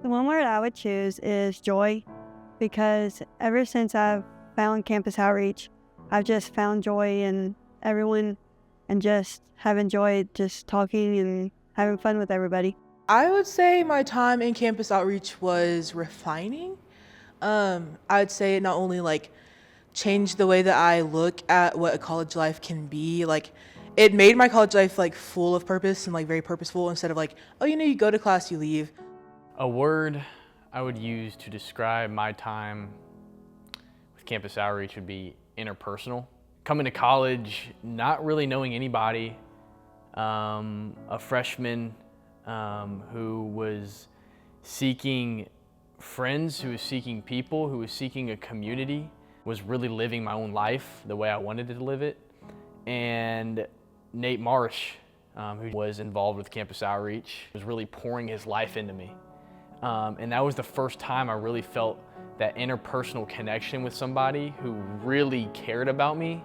The one word I would choose is joy, because ever since I've found Campus Outreach, I've just found joy in everyone and just have enjoyed just talking and having fun with everybody. I would say my time in Campus Outreach was refining. I would say it not only changed the way that I look at what a college life can be, it made my college life full of purpose and very purposeful, instead of oh, you go to class, you leave. A word I would use to describe my time with Campus Outreach would be interpersonal. Coming to college, not really knowing anybody, a freshman who was seeking friends, who was seeking people, who was seeking a community, was really living my own life the way I wanted to live it. And Nate Marsh, who was involved with Campus Outreach, was really pouring his life into me. And that was the first time I really felt that interpersonal connection with somebody who really cared about me.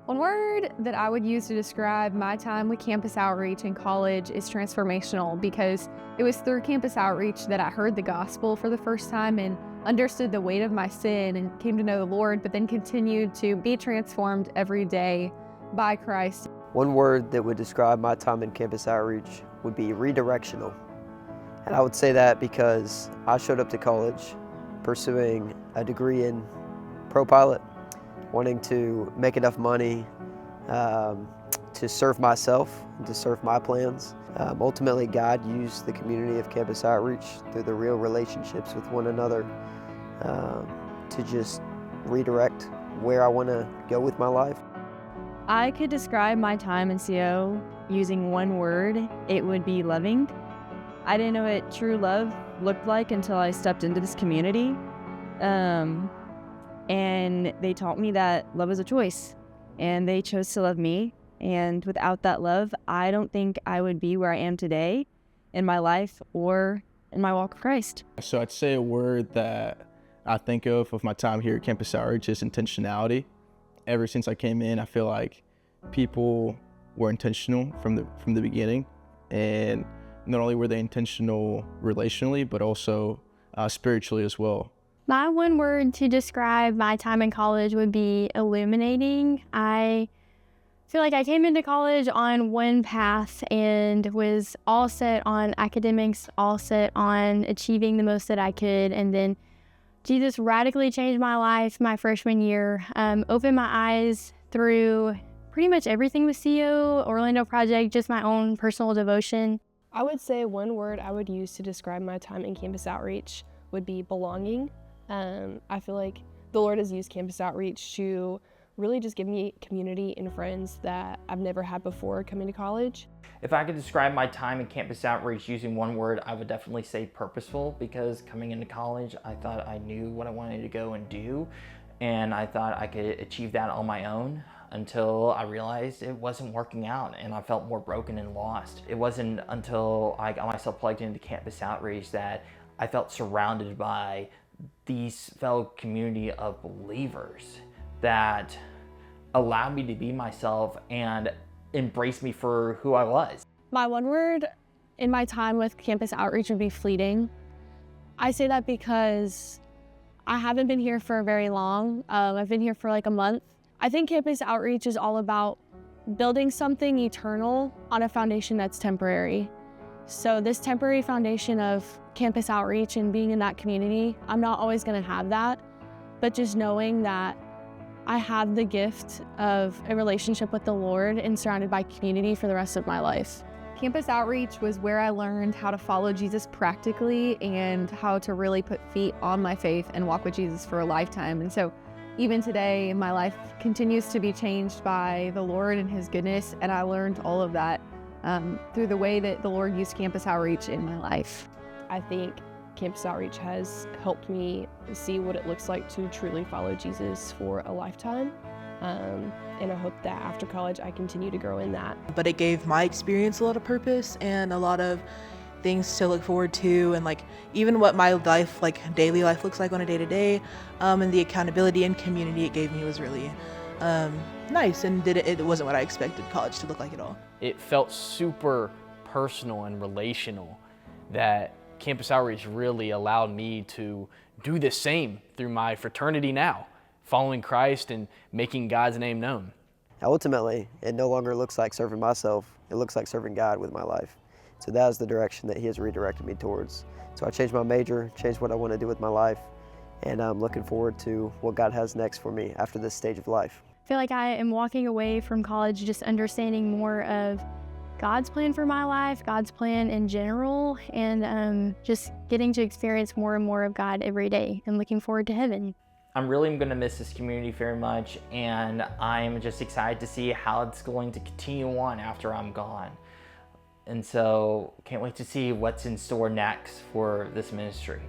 One word that I would use to describe my time with Campus Outreach in college is transformational, because it was through Campus Outreach that I heard the gospel for the first time and understood the weight of my sin and came to know the Lord, but then continued to be transformed every day by Christ. One word that would describe my time in Campus Outreach would be redirectional. And I would say that because I showed up to college pursuing a degree in ProPilot, wanting to make enough money to serve myself and to serve my plans. Ultimately, God used the community of Campus Outreach through the real relationships with one another to just redirect where I want to go with my life. I could describe my time in CO using one word. It would be loving. I didn't know what true love looked like until I stepped into this community. And they taught me that love is a choice, and they chose to love me. And without that love, I don't think I would be where I am today in my life or in my walk with Christ. So I'd say a word that I think of with my time here at Campus Outreach is intentionality. Ever since I came in, I feel like people were intentional from the beginning, and not only were they intentional relationally, but also spiritually as well. My one word to describe my time in college would be illuminating. I feel like I came into college on one path and was all set on academics, all set on achieving the most that I could. And then Jesus radically changed my life my freshman year, opened my eyes through pretty much everything with CO, Orlando Project, just my own personal devotion. I would say one word I would use to describe my time in Campus Outreach would be belonging. I feel like the Lord has used Campus Outreach to really just give me community and friends that I've never had before coming to college. If I could describe my time in Campus Outreach using one word, I would definitely say purposeful, because coming into college, I thought I knew what I wanted to go and do, and I thought I could achieve that on my own, until I realized it wasn't working out and I felt more broken and lost. It wasn't until I got myself plugged into Campus Outreach that I felt surrounded by these fellow community of believers that allowed me to be myself and embrace me for who I was. My one word in my time with Campus Outreach would be fleeting. I say that because I haven't been here for very long. I've been here for like a month. I think Campus Outreach is all about building something eternal on a foundation that's temporary. So this temporary foundation of Campus Outreach and being in that community, I'm not always gonna have that, but just knowing that I have the gift of a relationship with the Lord and surrounded by community for the rest of my life. Campus Outreach was where I learned how to follow Jesus practically and how to really put feet on my faith and walk with Jesus for a lifetime. And so even today, my life continues to be changed by the Lord and His goodness, and I learned all of that through the way that the Lord used Campus Outreach in my life. I think Campus Outreach has helped me see what it looks like to truly follow Jesus for a lifetime. And I hope that after college I continue to grow in that. But it gave my experience a lot of purpose and a lot of things to look forward to, and even what my life, daily life looks like on a day-to-day, and the accountability and community it gave me was really nice, and it wasn't what I expected college to look like at all. It felt super personal and relational, that Campus Outreach really allowed me to do the same through my fraternity now, following Christ and making God's name known. Ultimately, it no longer looks like serving myself, it looks like serving God with my life. So that is the direction that he has redirected me towards. So I changed my major, changed what I want to do with my life, and I'm looking forward to what God has next for me after this stage of life. I feel like I am walking away from college just understanding more of God's plan for my life, God's plan in general, and just getting to experience more and more of God every day and looking forward to heaven. I'm really going to miss this community very much, and I'm just excited to see how it's going to continue on after I'm gone. And so can't wait to see what's in store next for this ministry.